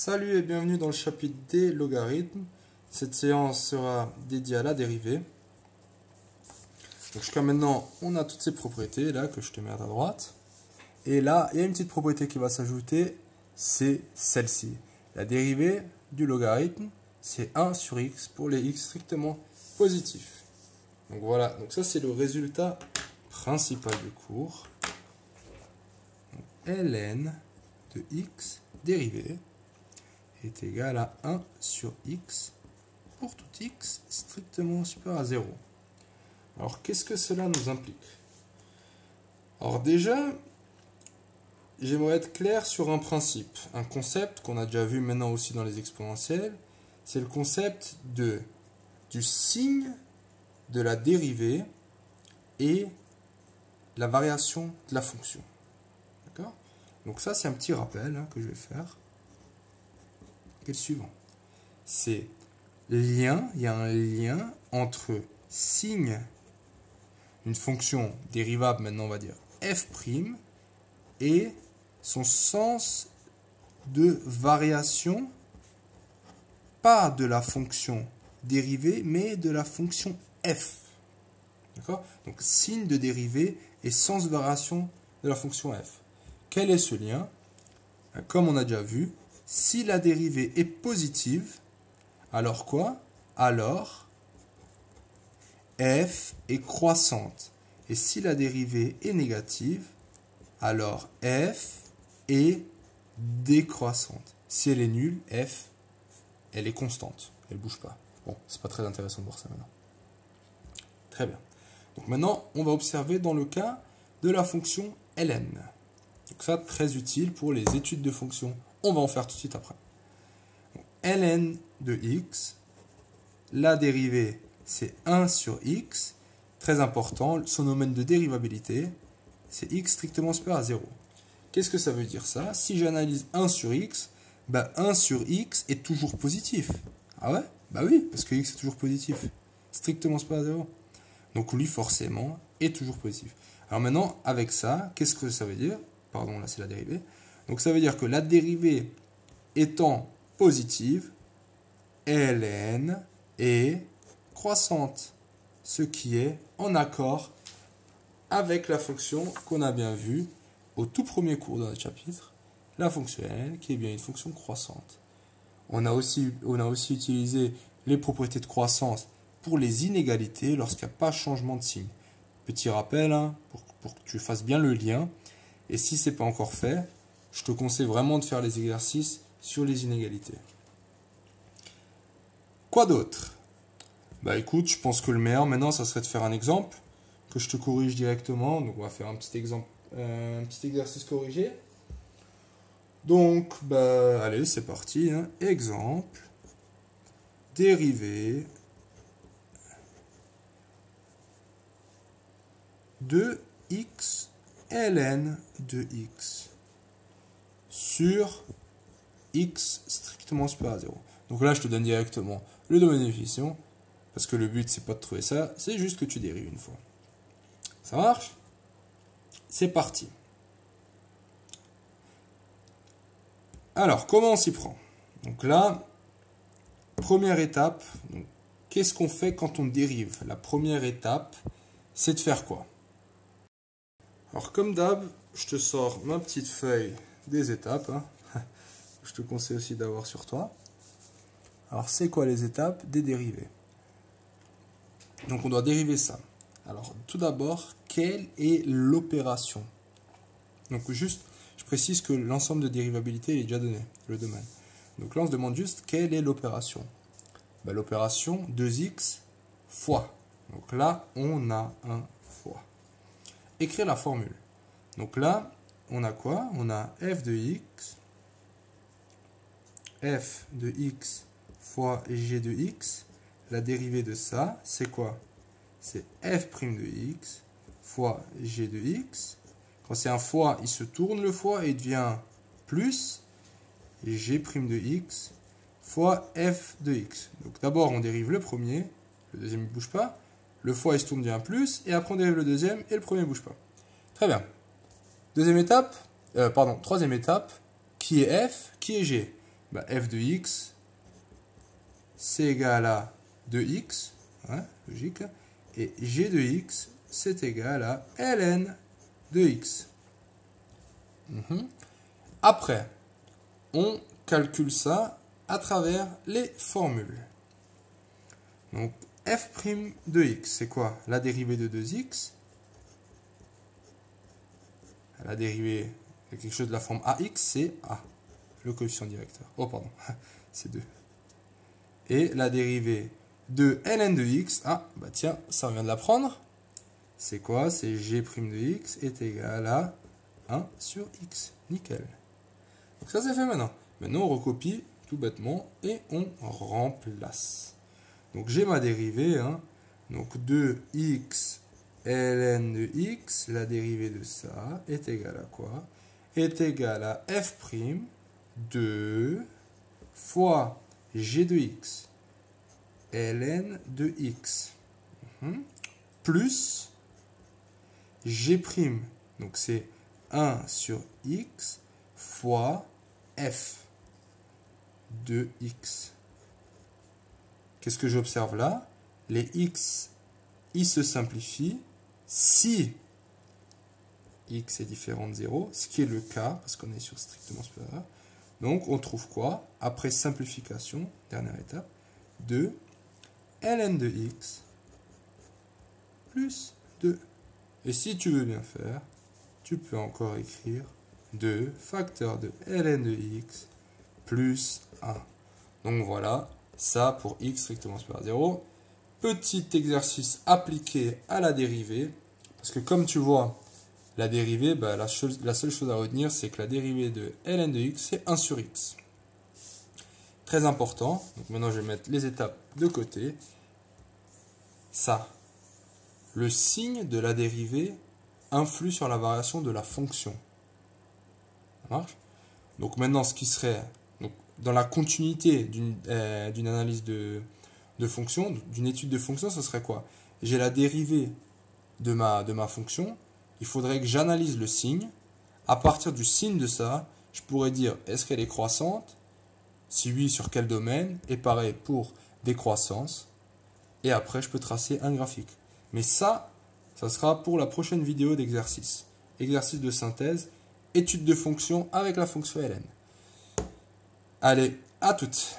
Salut et bienvenue dans le chapitre des logarithmes. Cette séance sera dédiée à la dérivée. Donc jusqu'à maintenant, on a toutes ces propriétés là que je te mets à ta droite. Et là, il y a une petite propriété qui va s'ajouter, c'est celle-ci. La dérivée du logarithme, c'est 1 sur x pour les x strictement positifs. Donc voilà, donc ça c'est le résultat principal du cours. Donc, ln de x dérivée est égal à 1 sur x pour tout x strictement supérieur à 0. Alors, qu'est-ce que cela nous implique? Alors déjà, j'aimerais être clair sur un principe, un concept qu'on a déjà vu maintenant aussi dans les exponentielles. C'est le concept du signe de la dérivée et la variation de la fonction. D'accord? Donc ça, c'est un petit rappel que je vais faire. Qui est le suivant. C'est lien, il y a un lien entre signe, une fonction dérivable maintenant on va dire f', et son sens de variation, pas de la fonction dérivée, mais de la fonction f. D'accord? Donc signe de dérivée et sens de variation de la fonction f. Quel est ce lien? Comme on a déjà vu, si la dérivée est positive, alors quoi? Alors f est croissante. Et si la dérivée est négative, alors f est décroissante. Si elle est nulle, f, elle est constante. Elle ne bouge pas. Bon, c'est pas très intéressant de voir ça maintenant. Très bien. Donc maintenant, on va observer dans le cas de la fonction ln. Donc ça, très utile pour les études de fonctions. On va en faire tout de suite après. Donc, ln de x, la dérivée, c'est 1 sur x. Très important, son domaine de dérivabilité, c'est x strictement supérieur à 0. Qu'est-ce que ça veut dire ça? Si j'analyse 1 sur x, 1 sur x est toujours positif. Ah ouais? Bah oui, parce que x est toujours positif. Strictement supérieur à 0. Donc lui, forcément, est toujours positif. Alors maintenant, avec ça, qu'est-ce que ça veut dire? Pardon, là c'est la dérivée. Donc ça veut dire que la dérivée étant positive, ln est croissante, ce qui est en accord avec la fonction qu'on a bien vue au tout premier cours de notre chapitre, la fonction ln, qui est bien une fonction croissante. On a aussi utilisé les propriétés de croissance pour les inégalités lorsqu'il n'y a pas changement de signe. Petit rappel, pour que tu fasses bien le lien. Et si ce n'est pas encore fait, je te conseille vraiment de faire les exercices sur les inégalités. Quoi d'autre? Bah écoute, je pense que le meilleur maintenant, ça serait de faire un exemple que je te corrige directement. Donc on va faire un petit exemple, un petit exercice corrigé. Donc, allez, c'est parti. Exemple, dérivée de x ln de x sur x strictement supérieur à 0. Donc là, je te donne directement le domaine de définition, parce que le but, c'est pas de trouver ça, c'est juste que tu dérives une fois. Ça marche? C'est parti. Alors, comment on s'y prend? Donc là, première étape, qu'est-ce qu'on fait quand on dérive? La première étape, c'est de faire quoi? Alors comme d'hab, je te sors ma petite feuille des étapes. Je te conseille aussi d'avoir sur toi. Alors c'est quoi les étapes des dérivées? Donc on doit dériver ça. Alors tout d'abord, quelle est l'opération? Donc juste, je précise que l'ensemble de dérivabilité est déjà donné, le domaine. Donc là on se demande juste quelle est l'opération. L'opération 2x fois. Donc là on a un fois. Écrire la formule. Donc là, on a quoi? On a f de x fois g de x. La dérivée de ça, c'est quoi? C'est f' de x fois g de x. Quand c'est un fois, il se tourne le fois et devient plus g' de x fois f de x. Donc d'abord, on dérive le premier, le deuxième ne bouge pas. Le fois, il se tourne, devient plus, et après on dérive le deuxième, et le premier ne bouge pas. Très bien. Troisième étape, qui est f, qui est g? bah, f de x, c'est égal à 2x, hein, logique, et g de x, c'est égal à ln de x. Après, on calcule ça à travers les formules. Donc, f' de x, c'est quoi? La dérivée de 2x. La dérivée de quelque chose de la forme ax, c'est a, le coefficient directeur. Oh, pardon, c'est 2. Et la dérivée de ln de x, ah, bah tiens, ça on vient de l'apprendre. C'est quoi? C'est g' de x est égal à 1 sur x. Nickel. Donc ça c'est fait maintenant. Maintenant on recopie tout bêtement et on remplace. Donc j'ai ma dérivée. Hein. Donc 2x ln de x, la dérivée de ça est égale à quoi? Est égale à f' de fois g de x ln de x plus g', donc c'est 1 sur x fois f de x. Qu'est-ce que j'observe là? Les x, ils se simplifient si x est différent de 0, ce qui est le cas, parce qu'on est sur strictement supérieur. Donc on trouve quoi? Après simplification, dernière étape, de ln de x plus 2. Et si tu veux bien faire, tu peux encore écrire 2 facteur de ln de x plus 1. Donc voilà, ça pour x strictement supérieur à 0. Petit exercice appliqué à la dérivée. Parce que comme tu vois, la dérivée, bah, la seule chose à retenir, c'est que la dérivée de ln de x, c'est 1 sur x. Très important. Donc maintenant, je vais mettre les étapes de côté. Ça, le signe de la dérivée influe sur la variation de la fonction. Ça marche? Donc maintenant, ce qui serait donc, dans la continuité d'une analyse de fonction, d'une étude de fonction, ce serait quoi? J'ai la dérivée de ma fonction. Il faudrait que j'analyse le signe. À partir du signe de ça, je pourrais dire est-ce qu'elle est croissante? Si oui, sur quel domaine? Et pareil pour décroissance. Et après, je peux tracer un graphique. Mais ça sera pour la prochaine vidéo d'exercice. Exercice de synthèse, étude de fonction avec la fonction ln. Allez, à toutes!